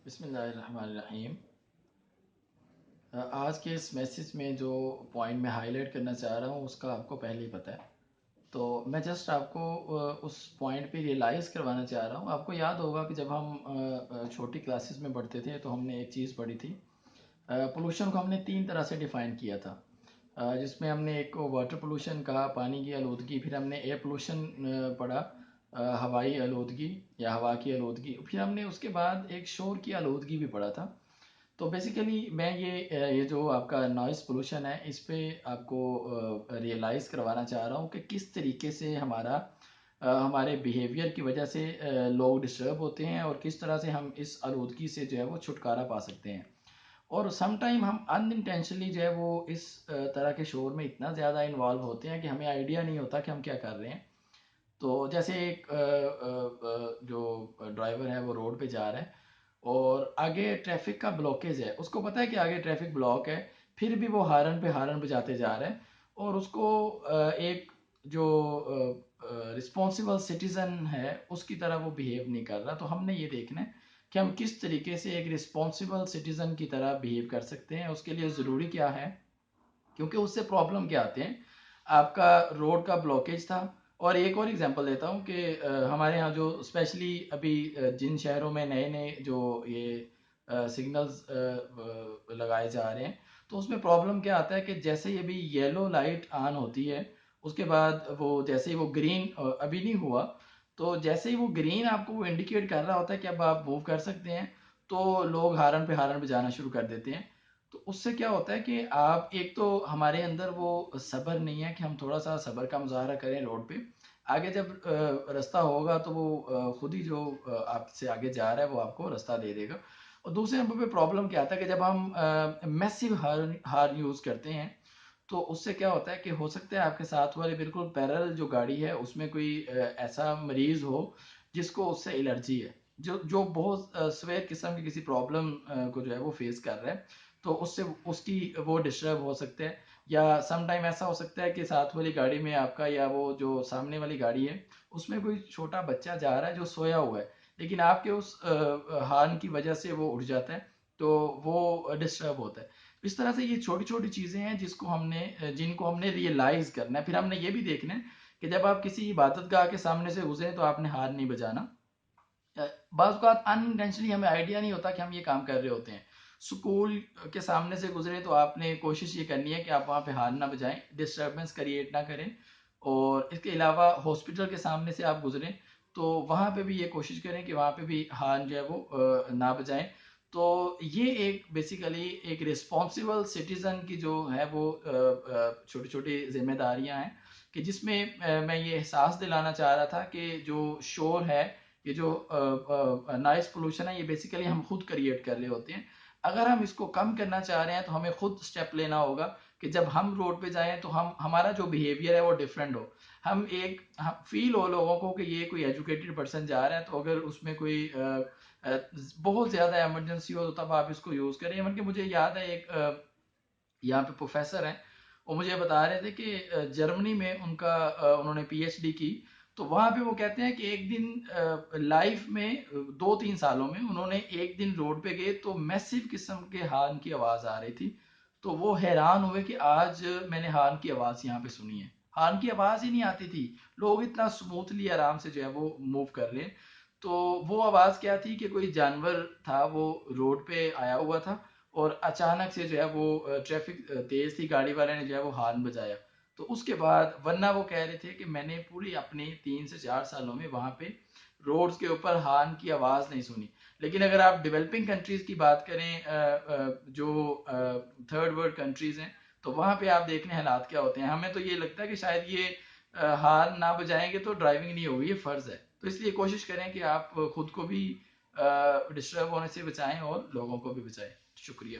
بسم اللہ الرحمن الرحیم۔ آج کے اس میسج میں جو پوائنٹ میں ہائی لائٹ کرنا چاہ رہا ہوں اس کا آپ کو پہلے ہی پتہ ہے، تو میں جسٹ آپ کو اس پوائنٹ پہ ریئلائز کروانا چاہ رہا ہوں۔ آپ کو یاد ہوگا کہ جب ہم چھوٹی کلاسز میں پڑھتے تھے تو ہم نے ایک چیز پڑھی تھی، پولوشن کو ہم نے تین طرح سے ڈیفائن کیا تھا، جس میں ہم نے ایک کو واٹر پولوشن کہا، پانی کی آلودگی، پھر ہم نے ایئر پولوشن پڑھا، ہوائی آلودگی یا ہوا کی آلودگی، پھر ہم نے اس کے بعد ایک شور کی آلودگی بھی پڑھا تھا۔ تو بیسیکلی میں یہ جو آپ کا نوائز پولوشن ہے اس پہ آپ کو ریئلائز کروانا چاہ رہا ہوں کہ کس طریقے سے ہمارے بیہیویئر کی وجہ سے لوگ ڈسٹرب ہوتے ہیں، اور کس طرح سے ہم اس آلودگی سے جو ہے وہ چھٹکارا پا سکتے ہیں۔ اور سم ٹائم ہم ان انٹینشنلی جو ہے وہ اس طرح کے شور میں اتنا زیادہ انوالو ہوتے ہیں کہ ہمیں آئیڈیا نہیں ہوتا کہ ہم کیا کر رہے ہیں۔ تو جیسے ایک جو ڈرائیور ہے وہ روڈ پہ جا رہا ہے اور آگے ٹریفک کا بلوکیج ہے، اس کو پتا ہے کہ آگے ٹریفک بلاک ہے، پھر بھی وہ ہارن پہ ہارن بجاتے جا رہے ہیں، اور اس کو ایک جو رسپانسیبل سٹیزن ہے اس کی طرح وہ بیہیو نہیں کر رہا۔ تو ہم نے یہ دیکھنا ہے کہ ہم کس طریقے سے ایک رسپانسیبل سٹیزن کی طرح بیہیو کر سکتے ہیں۔ اس کے لیے ضروری کیا ہے، کیونکہ اس سے پرابلم کیا آتے ہیں، آپ کا روڈ کا بلوکیج تھا۔ اور ایک اور ایگزامپل دیتا ہوں کہ ہمارے ہاں جو اسپیشلی ابھی جن شہروں میں نئے نئے جو یہ سگنلز لگائے جا رہے ہیں، تو اس میں پرابلم کیا آتا ہے کہ جیسے ہی ابھی یلو لائٹ آن ہوتی ہے، اس کے بعد وہ جیسے ہی وہ گرین ابھی نہیں ہوا، تو جیسے ہی وہ گرین آپ کو وہ انڈیکیٹ کر رہا ہوتا ہے کہ اب آپ موو کر سکتے ہیں، تو لوگ ہارن پہ ہارن بجانا شروع کر دیتے ہیں۔ تو اس سے کیا ہوتا ہے کہ آپ ایک تو ہمارے اندر وہ صبر نہیں ہے کہ ہم تھوڑا سا صبر کا مظاہرہ کریں روڈ پہ، آگے جب رستہ ہوگا تو وہ خود ہی جو آپ سے آگے جا رہا ہے وہ آپ کو رستہ دے دے گا۔ اور دوسرے نمبر پہ پرابلم کیا آتا ہے کہ جب ہم میسیو ہارن یوز کرتے ہیں، تو اس سے کیا ہوتا ہے کہ ہو سکتا ہے آپ کے ساتھ والے بالکل پیرل جو گاڑی ہے اس میں کوئی ایسا مریض ہو جس کو اس سے الرجی ہے، جو بہت سویر قسم کی کسی پرابلم کو جو ہے وہ فیس کر رہا ہے، تو اس سے اس کی وہ ڈسٹرب ہو سکتے ہیں۔ یا سم ٹائم ایسا ہو سکتا ہے کہ ساتھ والی گاڑی میں آپ کا یا وہ جو سامنے والی گاڑی ہے اس میں کوئی چھوٹا بچہ جا رہا ہے جو سویا ہوا ہے، لیکن آپ کے اس ہارن کی وجہ سے وہ اٹھ جاتا ہے، تو وہ ڈسٹرب ہوتا ہے۔ اس طرح سے یہ چھوٹی چھوٹی چیزیں ہیں جن کو ہم نے ریئلائز کرنا ہے۔ پھر ہم نے یہ بھی دیکھنا ہے کہ جب آپ کسی عبادت گاہ کے سامنے سے گزریں تو آپ نے ہارن نہیں بجانا۔ بعض اوقات ان انٹینشنلی ہمیں آئیڈیا نہیں ہوتا کہ ہم یہ کام کر رہے ہوتے ہیں۔ سکول کے سامنے سے گزرے تو آپ نے کوشش یہ کرنی ہے کہ آپ وہاں پہ ہارن نہ بجائیں، ڈسٹربنس کریٹ نہ کریں۔ اور اس کے علاوہ ہاسپٹل کے سامنے سے آپ گزریں تو وہاں پہ بھی یہ کوشش کریں کہ وہاں پہ بھی ہارن جو ہے وہ نہ بجائیں۔ تو یہ ایک بیسیکلی ایک رسپانسیبل سٹیزن کی جو ہے وہ چھوٹی چھوٹی ذمہ داریاں ہیں، کہ جس میں میں یہ احساس دلانا چاہ رہا تھا کہ جو شور ہے، یہ جو نائز پولوشن ہے، یہ بیسیکلی ہم خود کریٹ کر رہے ہوتے ہیں۔ اگر ہم اس کو کم کرنا چاہ رہے ہیں تو ہمیں خود سٹیپ لینا ہوگا کہ جب ہم روڈ پہ جائیں تو ہمارا جو بیہیویئر ہے وہ ڈیفرنٹ ہو۔ ہم فیل ہو لوگوں کو کہ یہ کوئی ایجوکیٹڈ پرسن جا رہا ہے، تو اگر اس میں کوئی بہت زیادہ ایمرجنسی ہو تو تب آپ اس کو یوز کریں۔ ایون کہ مجھے یاد ہے ایک یہاں پہ پروفیسر ہیں، وہ مجھے بتا رہے تھے کہ جرمنی میں انہوں نے پی ایچ ڈی کی، تو وہاں پہ وہ کہتے ہیں کہ ایک دن لائف میں 2-3 سالوں میں انہوں نے ایک دن روڈ پہ گئے تو میسیو قسم کے ہارن کی آواز آ رہی تھی، تو وہ حیران ہوئے کہ آج میں نے ہارن کی آواز یہاں پہ سنی ہے۔ ہارن کی آواز ہی نہیں آتی تھی، لوگ اتنا سموتھلی آرام سے جو ہے وہ موو کر رہے ہیں۔ تو وہ آواز کیا تھی کہ کوئی جانور تھا وہ روڈ پہ آیا ہوا تھا، اور اچانک سے جو ہے وہ ٹریفک تیز تھی، گاڑی والے نے جو ہے وہ ہارن بجایا۔ تو اس کے بعد ورنہ وہ کہہ رہے تھے کہ میں نے پوری اپنی 3 سے 4 سالوں میں وہاں پہ روڈز کے اوپر ہارن کی آواز نہیں سنی۔ لیکن اگر آپ ڈیولپنگ کنٹریز کی بات کریں، جو تھرڈ ورلڈ کنٹریز ہیں، تو وہاں پہ آپ دیکھنے حالات کیا ہوتے ہیں۔ ہمیں تو یہ لگتا ہے کہ شاید یہ ہارن نہ بجائیں گے تو ڈرائیونگ نہیں ہوگی، یہ فرض ہے۔ تو اس لیے کوشش کریں کہ آپ خود کو بھی ڈسٹرب ہونے سے بچائیں اور لوگوں کو بھی بچائیں۔ شکریہ۔